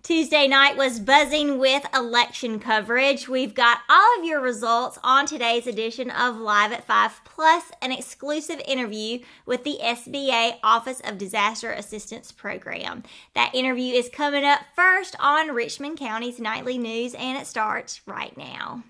Tuesday night was buzzing with election coverage. We've got all of your results on today's edition of Live at 5, plus an exclusive interview with the SBA Office of Disaster Assistance Program. That interview is coming up first on Richmond County's Nightly News, and it starts right now.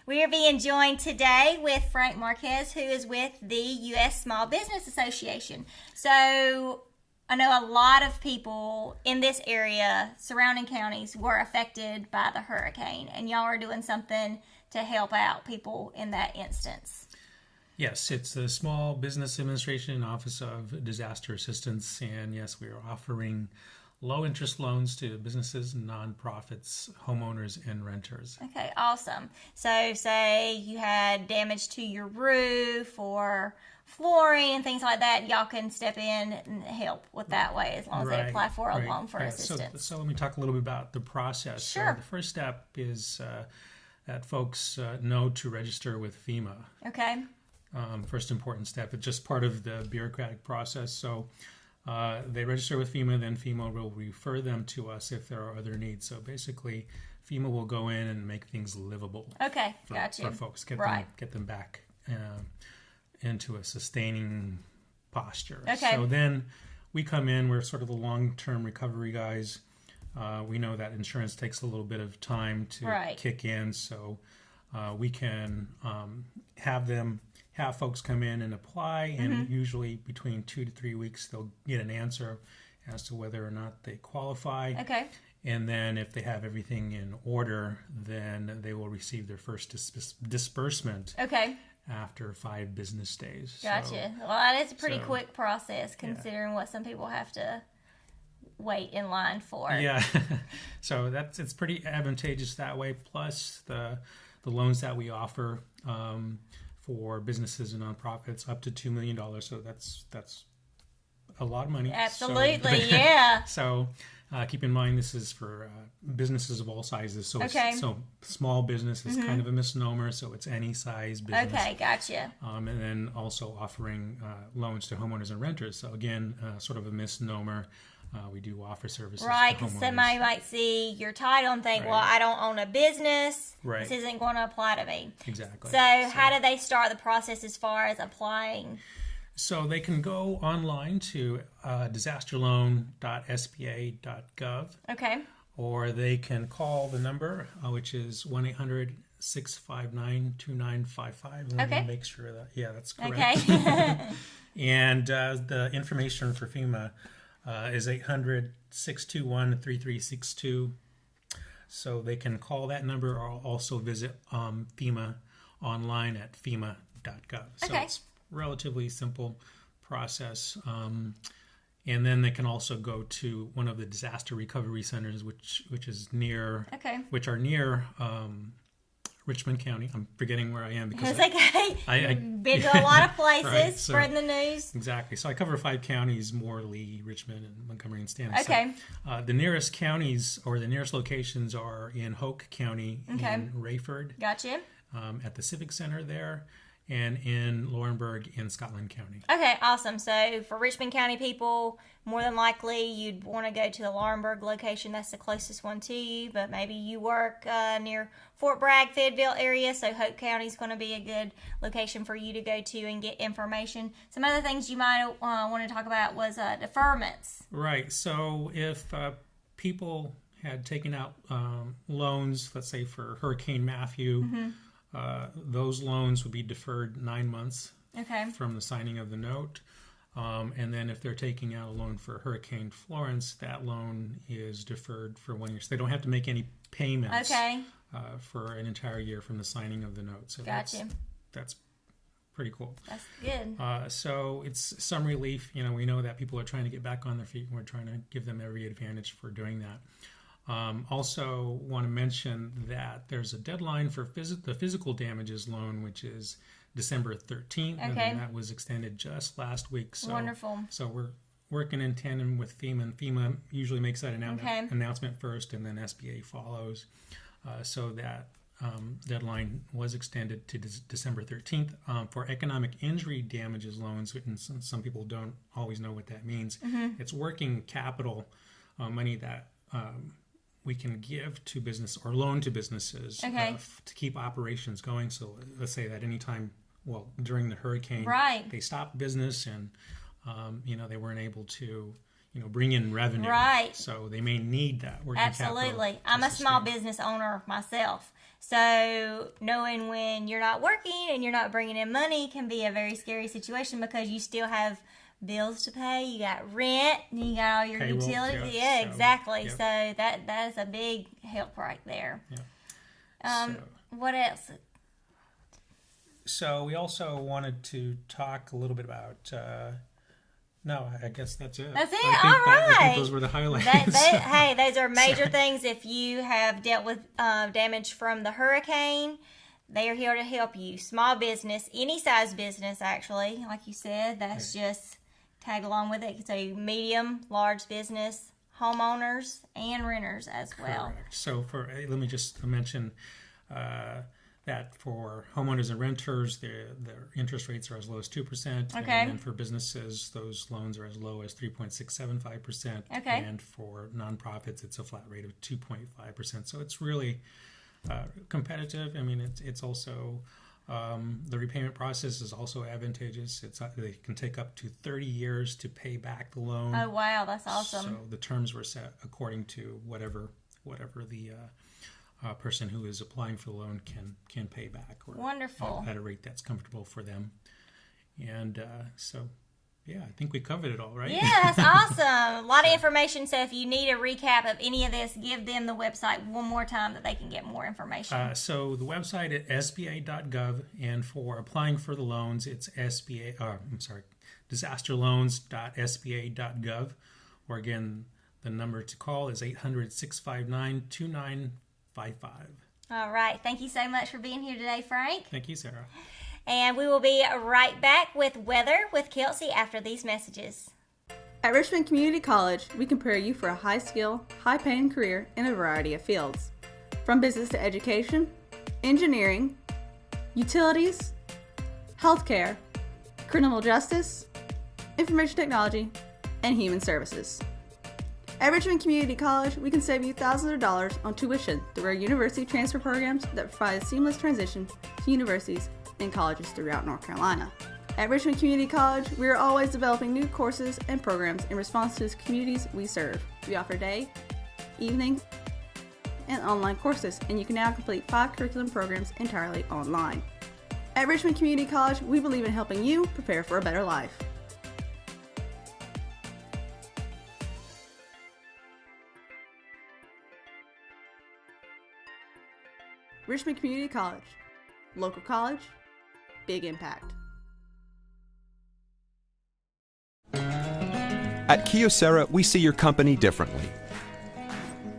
We are being joined today with Frank Marquez, who is with the U.S. Small Business Association. So I know a lot of people in this area, surrounding counties, were affected by the hurricane, and y'all are doing something to help out people in that instance. Yes, it's the Small Business Administration Office of Disaster Assistance, and yes, we are offering low-interest loans to businesses, nonprofits, homeowners, and renters. Okay, awesome. So say you had damage to your roof or flooring and things like that, y'all can step in and help with that way as long as they apply for a loan for assistance. So let me talk a little bit about the process. Sure. So the first step is that folks know to register with FEMA. Okay. First important step. It's just part of the bureaucratic process. So they register with FEMA, then FEMA will refer them to us if there are other needs. So basically, FEMA will go in and make things livable. Okay, gotcha. For folks, get them back into a sustaining posture. Okay. So then we come in. We're sort of the long-term recovery guys. We know that insurance takes a little bit of time to kick in, so we can have folks come in and apply, and usually between 2 to 3 weeks they'll get an answer as to whether or not they qualify. Okay. And then if they have everything in order, then they will receive their first disbursement. Okay. After 5 business days. Gotcha. Well, that is a pretty quick process considering what some people have to wait in line for. Yeah. So it's pretty advantageous that way. Plus the loans that we offer for businesses and nonprofits up to $2 million. So that's a lot of money. Absolutely, yeah. So keep in mind this is for businesses of all sizes. So so small business is kind of a misnomer. So it's any size business. Okay, gotcha. And then also offering loans to homeowners and renters. So again, sort of a misnomer. We do offer services to homeowners. Because somebody might see your title and think, well, I don't own a business. Right. This isn't going to apply to me. Exactly. So how do they start the process as far as applying? So they can go online to disasterloan.sba.gov. Okay. Or they can call the number, which is 1-800-659-2955. Let me make sure that, that's correct. Okay. And the information for FEMA is 800-621-3362. So they can call that number or also visit FEMA online at fema.gov. So it's relatively simple process. And then they can also go to one of the disaster recovery centers, which are near Richmond County. I'm forgetting where I am because I've been to a lot of places, spreading the news. Exactly. So I cover 5 counties: Morley, Richmond, and Montgomery and Stanton. Okay. So, the nearest counties or the nearest locations are in Hoke County, in Rayford. Gotcha. At the Civic Center there, and in Laurinburg in Scotland County. Okay, awesome. So for Richmond County people, more than likely you'd want to go to the Laurinburg location. That's the closest one to you, but maybe you work near Fort Bragg, Fayetteville area, so Hope County is going to be a good location for you to go to and get information. Some other things you might want to talk about was deferments. Right. So if people had taken out loans, let's say for Hurricane Matthew, those loans would be deferred 9 months from the signing of the note. And then if they're taking out a loan for Hurricane Florence, that loan is deferred for 1 year. So they don't have to make any payments for an entire year from the signing of the note. So that's pretty cool. That's good. So it's some relief. We know that people are trying to get back on their feet, and we're trying to give them every advantage for doing that. Also want to mention that there's a deadline for the physical damages loan, which is December 13th, and that was extended just last week. So, wonderful. So working in tandem with FEMA, and FEMA usually makes that announcement first, and then SBA follows. So that deadline was extended to December 13th. For economic injury damages loans, and some people don't always know what that means. It's working capital money that we can give to business or loan to businesses to keep operations going. So let's say that anytime, during the hurricane, they stopped business and they weren't able to bring in revenue. Right. So they may need that working capital. Absolutely. I'm a small business owner myself. So knowing when you're not working and you're not bringing in money can be a very scary situation, because you still have bills to pay. You got rent, and you got all your utilities. Yeah, exactly. Yep. So that is a big help right there. Yeah. What else? So we also wanted to talk a little bit about... No, I guess that's it. That's it. I think those were the highlights. Hey, those are major things. If you have dealt with damage from the hurricane, they are here to help you. Small business, any size business, actually, like you said, that's just tag along with it. So medium, large business, homeowners, and renters as well. Correct. So let me just mention that for homeowners and renters, their interest rates are as low as 2%. Okay. And then for businesses, those loans are as low as 3.675%. Okay. And for nonprofits, it's a flat rate of 2.5%. So it's really competitive. I mean, it's also the repayment process is also advantageous. They can take up to 30 years to pay back the loan. Oh wow, that's awesome. So the terms were set according to whatever the person who is applying for the loan can pay back, or wonderful, at a rate that's comfortable for them. And I think we covered it all, right? Yeah, that's awesome. A lot of information. So if you need a recap of any of this, give them the website one more time that they can get more information. So the website is sba.gov, and for applying for the loans, it's disasterloans.sba.gov, or again, the number to call is 800-659-2955. All right. Thank you so much for being here today, Frank. Thank you, Sarah. And we will be right back with weather with Kelsey after these messages. At Richmond Community College, we prepare you for a high-skill, high-paying career in a variety of fields. From business to education, engineering, utilities, healthcare, criminal justice, information technology, and human services. At Richmond Community College, we can save you thousands of dollars on tuition through our university transfer programs that provide a seamless transition to universities and colleges throughout North Carolina. At Richmond Community College, we are always developing new courses and programs in response to the communities we serve. We offer day, evening, and online courses, and you can now complete 5 curriculum programs entirely online. At Richmond Community College, we believe in helping you prepare for a better life. Richmond Community College. Local college, big impact. At Kyocera, we see your company differently.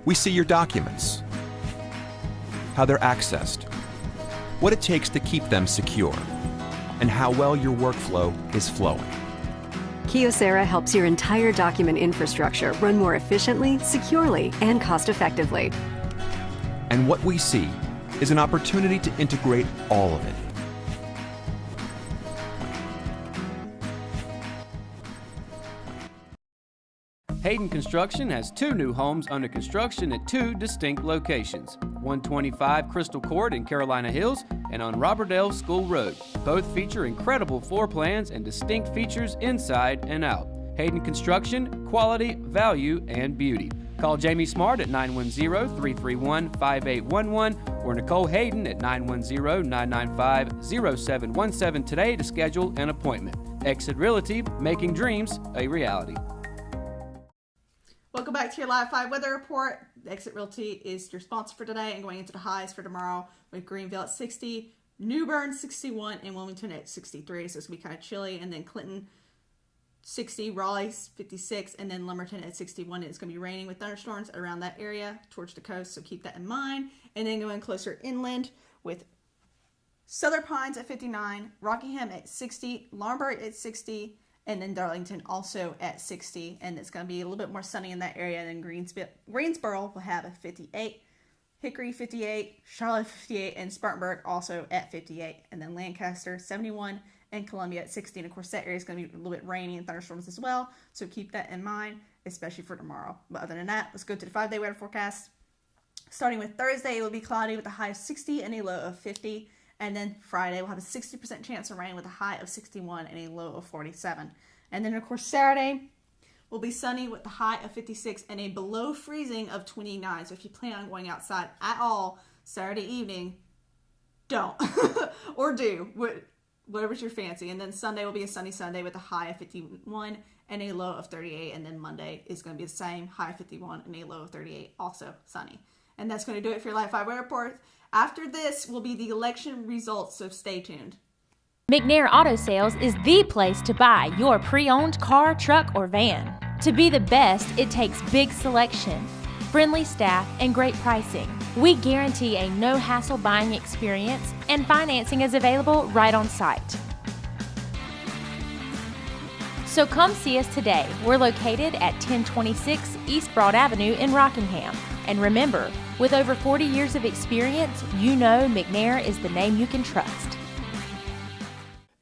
We see your documents, how they're accessed, what it takes to keep them secure, and how well your workflow is flowing. Kyocera helps your entire document infrastructure run more efficiently, securely, and cost-effectively. And what we see is an opportunity to integrate all of it. Hayden Construction has 2 new homes under construction at 2 distinct locations, 125 Crystal Court in Carolina Hills and on Robberdale School Road. Both feature incredible floor plans and distinct features inside and out. Hayden Construction, quality, value, and beauty. Call Jamie Smart at 910-331-5811 or Nicole Hayden at 910-995-0717 today to schedule an appointment. Exit Realty, making dreams a reality. Welcome back to your Live 5 weather report. Exit Realty is your sponsor for today and going into the highs for tomorrow with Greenville at 60, New Bern 61, and Wilmington at 63. So it's going to be kind of chilly. And then Clinton 60, Raleigh 56, and then Lumberton at 61. It's going to be raining with thunderstorms around that area towards the coast, so keep that in mind. And then going closer inland with Southern Pines at 59, Rockingham at 60, Lombard at 60, and then Darlington also at 60, and it's going to be a little bit more sunny in that area. And then Greensboro will have a 58, Hickory 58, Charlotte 58, and Spartanburg also at 58, and then Lancaster 71, and Columbia at 60. And of course, that area is going to be a little bit rainy and thunderstorms as well, so keep that in mind, especially for tomorrow. But other than that, let's go to the 5-day weather forecast. Starting with Thursday, it will be cloudy with a high of 60 and a low of 50. And then Friday, we'll have a 60% chance of rain with a high of 61 and a low of 47. And then, of course, Saturday will be sunny with a high of 56 and a below freezing of 29. So if you plan on going outside at all Saturday evening, don't. Or do. Whatever's your fancy. And then Sunday will be a sunny Sunday with a high of 51 and a low of 38. And then Monday is going to be the same, high of 51 and a low of 38, also sunny. And that's going to do it for your Live 5 weather report. After this will be the election results, so stay tuned. McNair Auto Sales is the place to buy your pre-owned car, truck, or van. To be the best, it takes big selection, friendly staff, and great pricing. We guarantee a no-hassle buying experience, and financing is available right on site. So come see us today. We're located at 1026 East Broad Avenue in Rockingham. And remember, with over 40 years of experience, you know McNair is the name you can trust.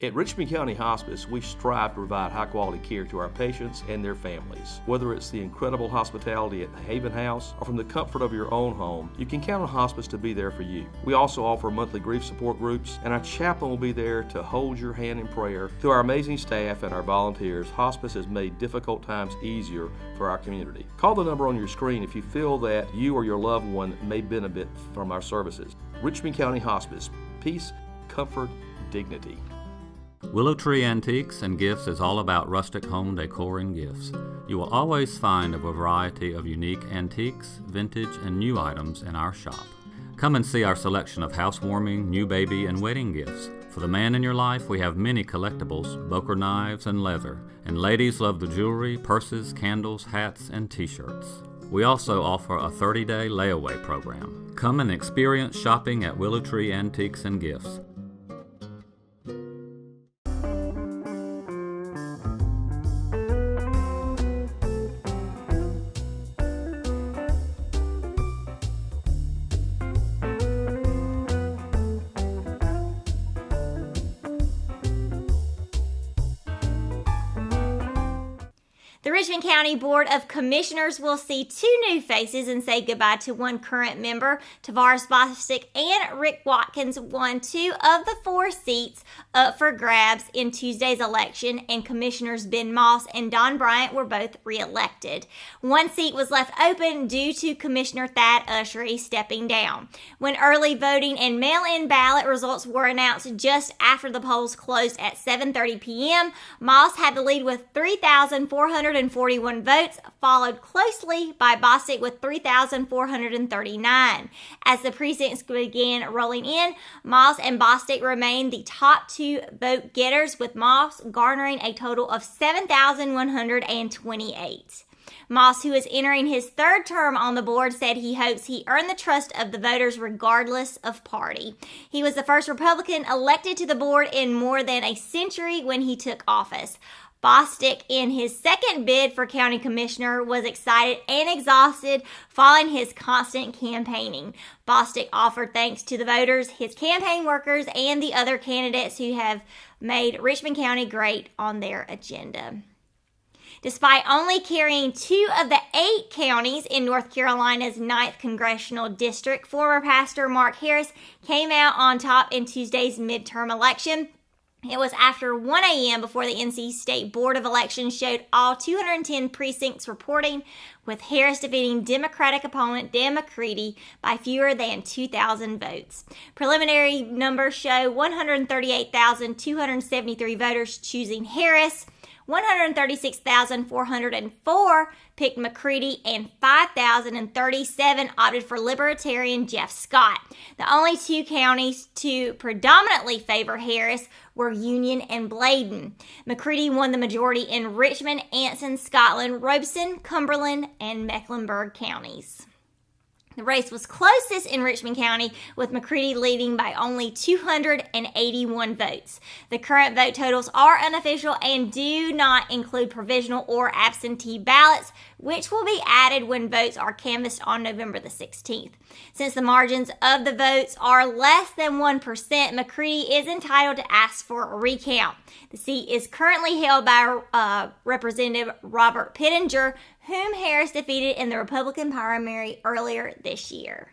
At Richmond County Hospice, we strive to provide high-quality care to our patients and their families. Whether it's the incredible hospitality at the Haven House or from the comfort of your own home, you can count on Hospice to be there for you. We also offer monthly grief support groups, and our chaplain will be there to hold your hand in prayer. Through our amazing staff and our volunteers, Hospice has made difficult times easier for our community. Call the number on your screen if you feel that you or your loved one may benefit from our services. Richmond County Hospice. Peace, comfort, dignity. Willow Tree Antiques and Gifts is all about rustic home decor and gifts. You will always find a variety of unique antiques, vintage, and new items in our shop. Come and see our selection of housewarming, new baby, and wedding gifts. For the man in your life, we have many collectibles, Boker knives, and leather. And ladies love the jewelry, purses, candles, hats, and t-shirts. We also offer a 30-day layaway program. Come and experience shopping at Willow Tree Antiques and Gifts. The Richmond County Board of Commissioners will see 2 new faces and say goodbye to 1 current member. Tavares Bostic and Rick Watkins won 2 of the 4 seats up for grabs in Tuesday's election, and Commissioners Ben Moss and Don Bryant were both re-elected. 1 seat was left open due to Commissioner Thad Ushery stepping down. When early voting and mail-in ballot results were announced just after the polls closed at 7:30 p.m., Moss had the lead with 3,441 votes, followed closely by Bostic with 3,439. As the precincts began rolling in, Moss and Bostic remained the top 2 vote getters, with Moss garnering a total of 7,128. Moss, who is entering his 3rd term on the board, said he hopes he earned the trust of the voters regardless of party. He was the first Republican elected to the board in more than a century when he took office. Bostic, in his 2nd bid for county commissioner, was excited and exhausted following his constant campaigning. Bostic offered thanks to the voters, his campaign workers, and the other candidates who have made Richmond County great on their agenda. Despite only carrying 2 of the 8 counties in North Carolina's 9th Congressional District, former pastor Mark Harris came out on top in Tuesday's midterm election. It was after 1 a.m. before the NC State Board of Elections showed all 210 precincts reporting, with Harris defeating Democratic opponent Dan McCready by fewer than 2,000 votes. Preliminary numbers show 138,273 voters choosing Harris, 136,404 picked McCready, and 5,037 opted for Libertarian Jeff Scott. The only 2 counties to predominantly favor Harris were Union and Bladen. McCready won the majority in Richmond, Anson, Scotland, Robeson, Cumberland, and Mecklenburg counties. The race was closest in Richmond County, with McCready leading by only 281 votes. The current vote totals are unofficial and do not include provisional or absentee ballots, which will be added when votes are canvassed on November the 16th. Since the margins of the votes are less than 1%, McCready is entitled to ask for a recount. The seat is currently held by Representative Robert Pittenger, whom Harris defeated in the Republican primary earlier this year.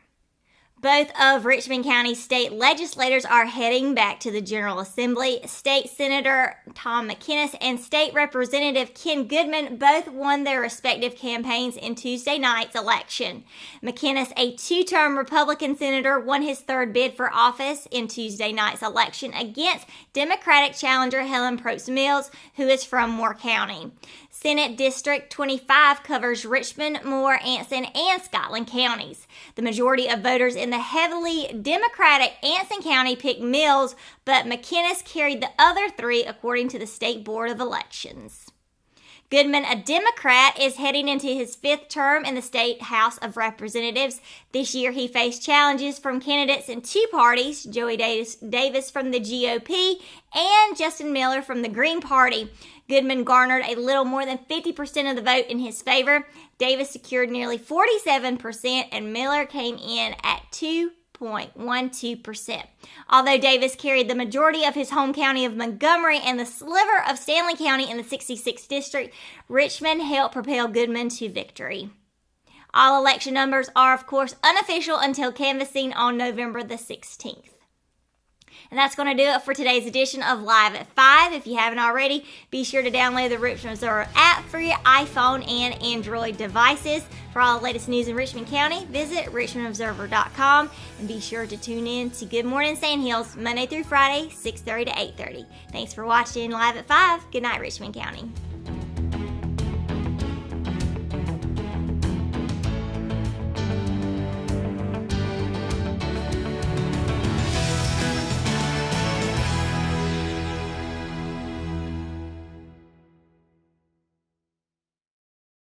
Both of Richmond County's state legislators are heading back to the General Assembly. State Senator Tom McInnes and State Representative Ken Goodman both won their respective campaigns in Tuesday night's election. McInnes, a two-term Republican senator, won his third bid for office in Tuesday night's election against Democratic challenger Helen Probst Mills, who is from Moore County. Senate District 25 covers Richmond, Moore, Anson, and Scotland counties. The majority of voters in the heavily Democratic Anson County picked Mills, but McInnes carried the other three according to the State Board of Elections. Goodman, a Democrat, is heading into his fifth term in the State House of Representatives. This year he faced challenges from candidates in two parties, Joey Davis from the GOP and Justin Miller from the Green Party. Goodman garnered a little more than 50% of the vote in his favor. Davis secured nearly 47%, and Miller came in at 2.12%. Although Davis carried the majority of his home county of Montgomery and the sliver of Stanley County in the 66th district, Richmond helped propel Goodman to victory. All election numbers are, of course, unofficial until canvassing on November the 16th. And that's going to do it for today's edition of Live at 5. If you haven't already, be sure to download the Richmond Observer app for your iPhone and Android devices. For all the latest news in Richmond County, visit richmondobserver.com and be sure to tune in to Good Morning Sand Hills Monday through Friday, 6:30 to 8:30. Thanks for watching Live at 5. Good night, Richmond County.